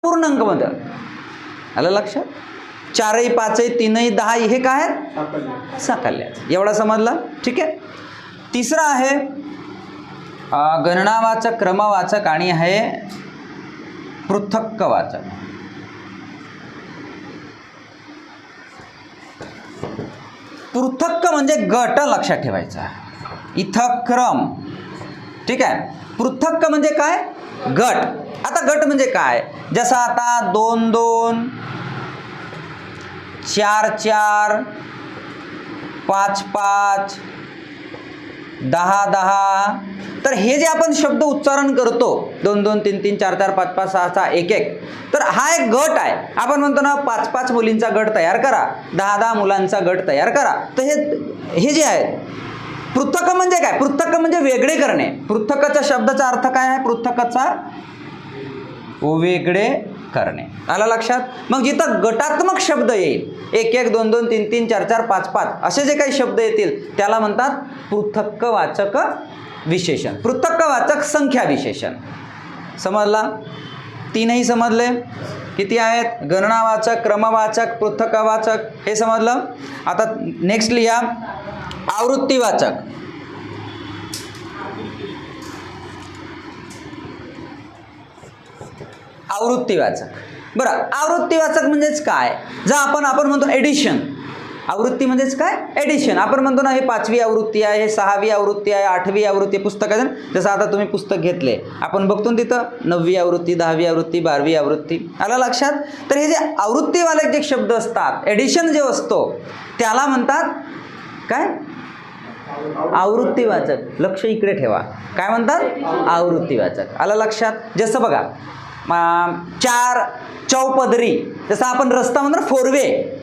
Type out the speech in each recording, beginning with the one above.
पूर्णांकमध्ये आलं लक्षात. 4ही 5ही 3ही 10ही हे काय आहेत साकल्याचे. एवढा समजला. ठीक आहे. तिसरा आहे गणनावाचक, क्रमवाचक आणि आहे पृथक्कवाचक. पृथक्क म्हणजे गट लक्षात ठेवायचा. इथं क्रम. ठीक आहे. पृथक्क म्हणजे काय गट. आता गट म्हणजे काय, जसं आता 2 2, 4 4, 5 5, 10 10. तर हे जे आपण शब्द उच्चारण करतो 2 2 3 3 4 4 5 5 6 6 1 1, तर हा एक गट आहे. आपण म्हणतो ना 5 5 मुलींचा गट तयार करा, 10 10 मुलांचा गट तयार करा. तर हे जे आहे पृथक्क म्हणजे काय, पृथक्क म्हणजे वेगळे करणे. पृथक्कच्या शब्दाचा अर्थ काय आहे, पृथक्कचा वेगळे करणे. आलं लक्षात. मग जिथं गटात्मक शब्द येईल 1 1 2 2 3 3 4 4 5 5 असे जे काही शब्द येतील त्याला म्हणतात पृथक्कवाचक विशेषण, पृथक्कवाचक संख्या विशेषण. समजला. 3ही समजले. किती आहेत, गणनावाचक, क्रमवाचक, पृथक्कवाचक, हे समजलं. आता नेक्स्ट लिहा आवृत्तीवाचक. आवृत्तीवाचक. बरं, आवृत्तीवाचक म्हणजेच काय, जर आपण म्हणतो एडिशन. आवृत्ती म्हणजेच काय एडिशन. आपण म्हणतो ना हे 5वी आवृत्ती आहे, हे 6वी आवृत्ती आहे, 8वी आवृत्ती पुस्तकाचं. जसं आता तुम्ही पुस्तक घेतले, आपण बघतो तिथं 9वी आवृत्ती, 10वी आवृत्ती, 12वी आवृत्ती. आलं लक्षात. तर हे जे आवृत्तीवाले जे शब्द असतात, एडिशन जे असतो त्याला म्हणतात काय आवृत्तीवाचक. लक्ष इकडे ठेवा. काय म्हणतात आवृत्तीवाचक. आलं लक्षात. जसं बघा 4 चौपदरी. जसं आपण रस्ता म्हणतो ना 4 वे,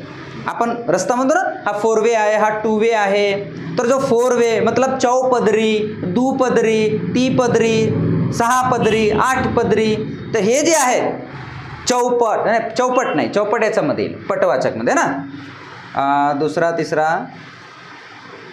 आपण रस्ता म्हणतो ना हा 4 वे आहे, हा 2 वे आहे. तर जो 4 वे मतलब चौपदरी, दुपदरी, तिपदरी, 6 पदरी, 8 पदरी. तर हे जे आहेत चौपट नाही, चौपट याच्यामध्ये पटवाचकमध्ये ना. दुसरा तिसरा